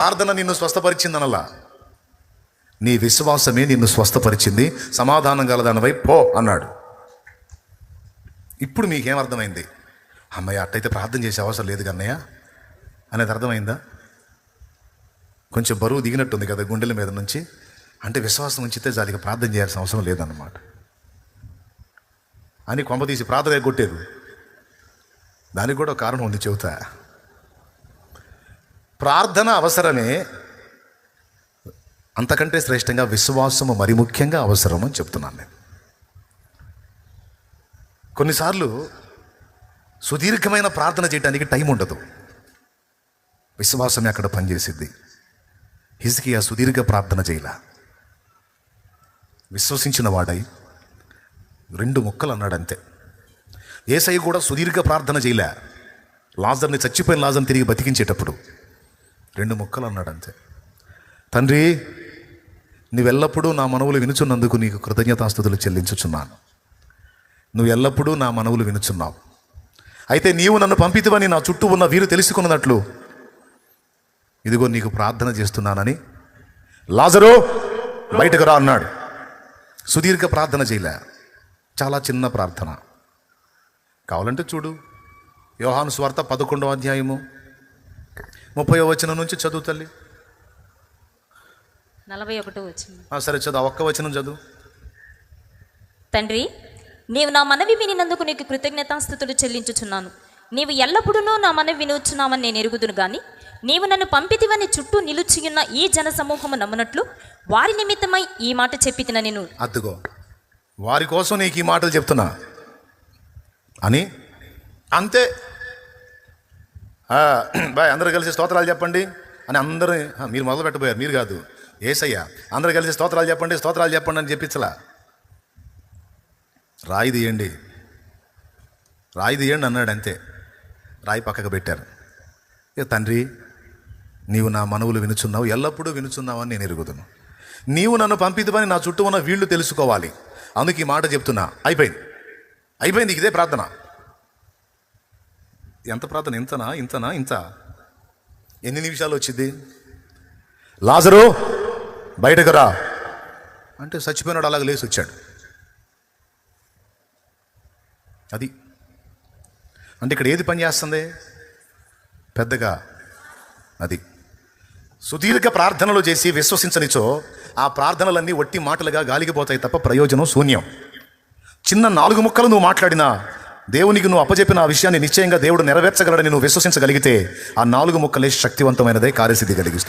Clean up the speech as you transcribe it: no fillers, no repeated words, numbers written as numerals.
ప్రార్థన నిన్ను స్వస్థపరిచిందనలా, నీ విశ్వాసమే నిన్ను స్వస్థపరిచింది. సమాధానం గలదానివై పో అన్నాడు. ఇప్పుడు మీకేమర్థమైంది? అమ్మయ్య, అట్టయితే ప్రార్థన చేసే అవసరం లేదు కన్నయ్య అనేది అర్థమైందా? కొంచెం బరువు దిగినట్టుంది కదా గుండెల మీద నుంచి. అంటే విశ్వాసం ఉంచితే జాలిగా ప్రార్థన చేయాల్సిన అవసరం లేదన్నమాట అని కొంపతీసి ప్రార్థన కొట్టేది. దానికి కూడా ఒక కారణం ఉంది, చెబుతా. ప్రార్థన అవసరమే, అంతకంటే శ్రేష్టంగా విశ్వాసము మరి ముఖ్యంగా అవసరం అని చెప్తున్నాను నేను. కొన్నిసార్లు సుదీర్ఘమైన ప్రార్థన చేయడానికి టైం ఉండదు, విశ్వాసమే అక్కడ పనిచేసిద్ది. హిజ్కియా సుదీర్ఘ ప్రార్థన చేయలా, విశ్వసించిన వాడై 2 ముక్కలు అన్నాడు అంతే. యేసయ్య కూడా సుదీర్ఘ ప్రార్థన చేయలే. లాజర్ని, చచ్చిపోయిన లాజర్ని తిరిగి బతికించేటప్పుడు 2 ముక్కలు అన్నాడు అంతే. తండ్రి, నువ్వెల్లప్పుడూ నా మనవులు వినుచున్నందుకు నీకు కృతజ్ఞతాస్తుతులు చెల్లించుచున్నాను. నువ్వు ఎల్లప్పుడూ నా మనవులు వినుచున్నావు. అయితే నీవు నన్ను పంపితివని నా చుట్టూ ఉన్న వీరు తెలుసుకున్నట్లు ఇదిగో నీకు ప్రార్థన చేస్తున్నానని లాజరు బయటకు రా అన్నాడు. సుదీర్ఘ ప్రార్థన చేయలే, చాలా చిన్న ప్రార్థన. కావాలంటే చూడు, యోహాను సువార్త 11వ అధ్యాయము 30వ వచనం నుంచి చదువు తల్లి. 41వ వచనం. సరే చదువు, ఒక్క వచనం చదువు. తండ్రి, నీవు నా మనవి వినినందుకు నీకు కృతజ్ఞతాస్తుతులు చెల్లించుచున్నాను. నీవు ఎల్లప్పుడూ నా మనవి వినుచున్నావని నేను ఎరుగుదును గాని, నీవు నన్ను పంపితివని చుట్టూ నిలుచియున్న ఈ జన సమూహము నమ్మునట్లు వారి నిమిత్తమై ఈ మాట చెప్పితిన నేను. అద్దుగో, వారి కోసం నీకు ఈ మాటలు చెప్తున్నా అని అంతే. బాయ్, అందరూ కలిసి స్తోత్రాలు చెప్పండి అని అందరూ, మీరు మొదలు పెట్టబోయారు, మీరు కాదు, యేసయ్య. అందరూ కలిసి స్తోత్రాలు చెప్పండి, స్తోత్రాలు చెప్పండి అని చెప్పించలా. రాయి తీయండి, రాయి తీయండి అన్నాడు అంతే. రాయి పక్కకు పెట్టారు. ఇక తండ్రి, నీవు నా మనవులు వినుచున్నావు, ఎల్లప్పుడూ వినుచున్నావు అని నేను ఎరుగుదును. నీవు నన్ను పంపిదివని నా చుట్టూ ఉన్న వీళ్ళు తెలుసుకోవాలి, అందుకు ఈ మాట చెప్తున్నా. అయిపోయింది ఇదే ప్రార్థన. ఎంత ప్రార్థన? ఇంత ఎన్ని నిమిషాలు వచ్చింది? లాజరు బయటకు రా అంటే చచ్చిపోయినాడు, అలాగ లేచి వచ్చాడు. అది అంటే ఇక్కడ ఏది పని చేస్తుంది పెద్దగా? అది సుదీర్ఘ ప్రార్థనలు చేసి విశ్వసించనిచో ఆ ప్రార్థనలన్నీ వట్టి మాటలుగా గాలిగిపోతాయి తప్ప ప్రయోజనం శూన్యం. చిన్న 4 ముక్కలు నువ్వు మాట్లాడినా దేవునికి నువ్వు అప్పచెప్పిన ఆ విషయాన్ని నిశ్చయంగా దేవుడు నెరవేర్చగలడని నువ్వు విశ్వసించగలిగితే ఆ 4 ముక్కలే శక్తివంతమైనదే కార్యసిద్ధి కలిగిస్తుంది.